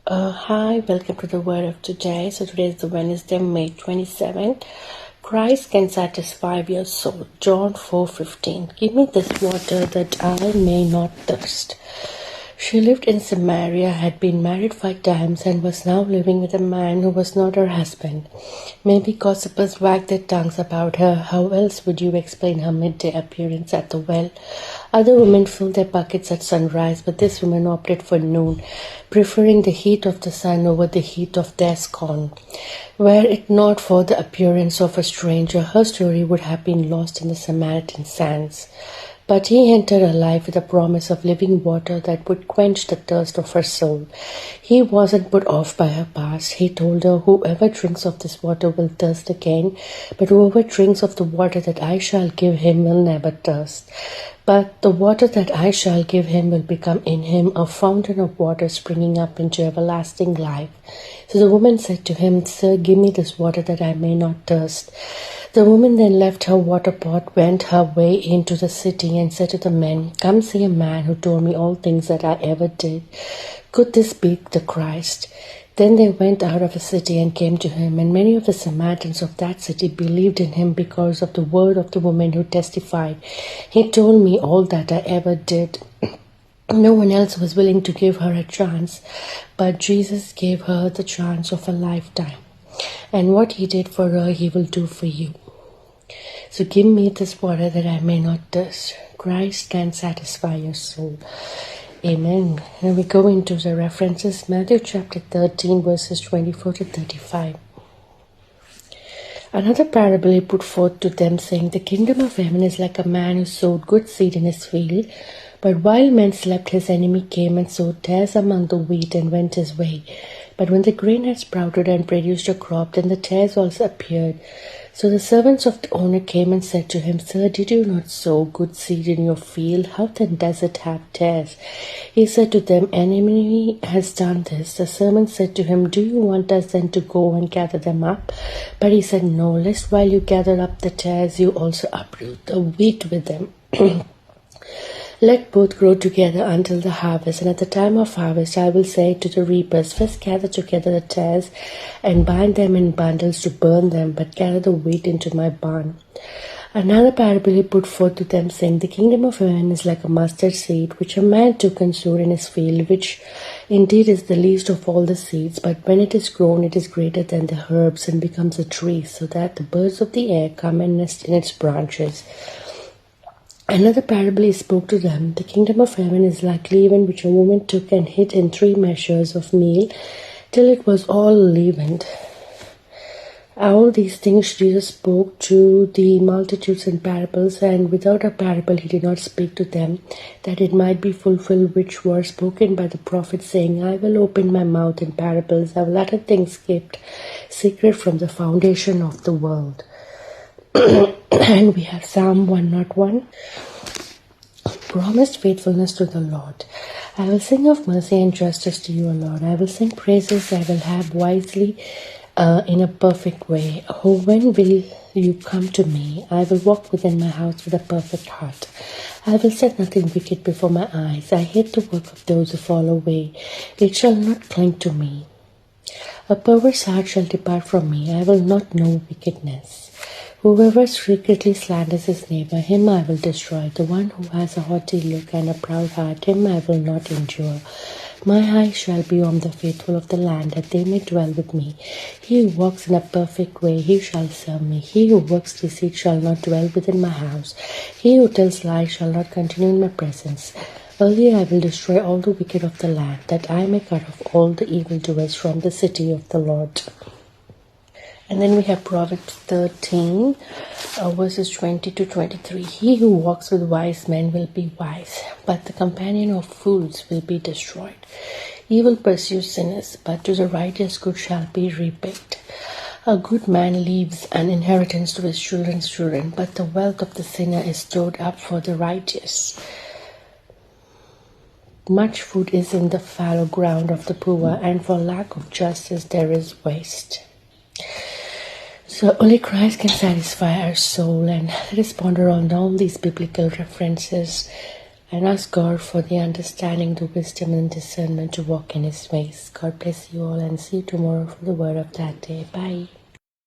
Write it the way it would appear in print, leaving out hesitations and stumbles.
Hi, welcome to the word of today. So today is the Wednesday, May 27th. Christ can satisfy your soul. John 4:15. Give me this water that I may not thirst. She lived in Samaria, had been married 5 times, and was now living with a man who was not her husband. Maybe gossipers wagged their tongues about her. How else would you explain her midday appearance at the well? Other women filled their buckets at sunrise, but this woman opted for noon, preferring the heat of the sun over the heat of their scorn. Were it not for the appearance of a stranger, her story would have been lost in the Samaritan sands. But he entered her life with a promise of living water that would quench the thirst of her soul. He wasn't put off by her past. He told her, "Whoever drinks of this water will thirst again, but whoever drinks of the water that I shall give him will never thirst. But the water that I shall give him will become in him a fountain of water springing up into everlasting life." So the woman said to him, "Sir, give me this water that I may not thirst." The woman then left her water pot, went her way into the city, and said to the men, "Come see a man who told me all things that I ever did. Could this be the Christ?" Then they went out of the city and came to him, and many of the Samaritans of that city believed in him because of the word of the woman who testified, "He told me all that I ever did." No one else was willing to give her a chance, but Jesus gave her the chance of a lifetime. And what he did for her, he will do for you. So give me this water that I may not thirst. Christ can satisfy your soul. Amen. And we go into the references. Matthew chapter 13, verses 24 to 35. Another parable he put forth to them, saying, "The kingdom of heaven is like a man who sowed good seed in his field. But while men slept, his enemy came and sowed tares among the wheat and went his way. But when the grain had sprouted and produced a crop, then the tares also appeared. So the servants of the owner came and said to him, 'Sir, did you not sow good seed in your field? How then does it have tares?' He said to them, 'An enemy has done this.' The servants said to him, 'Do you want us then to go and gather them up?' But he said, 'No, lest while you gather up the tares, you also uproot the wheat with them.' Let both grow together until the harvest, and at the time of harvest I will say to the reapers, First gather together the tares and bind them in bundles to burn them, but gather the wheat into my barn." Another parable he put forth to them, saying, "The kingdom of heaven is like a mustard seed, which a man took and sowed in his field, which indeed is the least of all the seeds, but when it is grown, it is greater than the herbs and becomes a tree, so that the birds of the air come and nest in its branches." Another parable he spoke to them, "The kingdom of heaven is like leaven which a woman took and hid in 3 measures of meal till it was all leavened." All these things Jesus spoke to the multitudes in parables, and without a parable he did not speak to them, that it might be fulfilled which were spoken by the prophet, saying, "I will open my mouth in parables, I will utter things kept secret from the foundation of the world." And we have Psalm 101. Promised faithfulness to the Lord. "I will sing of mercy and justice to you, O Lord. I will sing praises, I will have wisely in a perfect way. Oh, when will you come to me? I will walk within my house with a perfect heart. I will set nothing wicked before my eyes. I hate the work of those who fall away. It shall not cling to me. A perverse heart shall depart from me. I will not know wickedness. Whoever secretly slanders his neighbor, him I will destroy. The one who has a haughty look and a proud heart, him I will not endure. My eyes shall be on the faithful of the land, that they may dwell with me. He who walks in a perfect way, he shall serve me. He who works deceit shall not dwell within my house. He who tells lies shall not continue in my presence. Early I will destroy all the wicked of the land, that I may cut off all the evildoers from the city of the Lord." And then we have Proverbs 13, verses 20 to 23. "He who walks with wise men will be wise, but the companion of fools will be destroyed. Evil pursues sinners, but to the righteous good shall be repaid. A good man leaves an inheritance to his children's children, but the wealth of the sinner is stored up for the righteous. Much food is in the fallow ground of the poor, and for lack of justice there is waste." So only Christ can satisfy our soul, and let us ponder on all these biblical references and ask God for the understanding, the wisdom, and discernment to walk in His ways. God bless you all and see you tomorrow for the word of that day. Bye.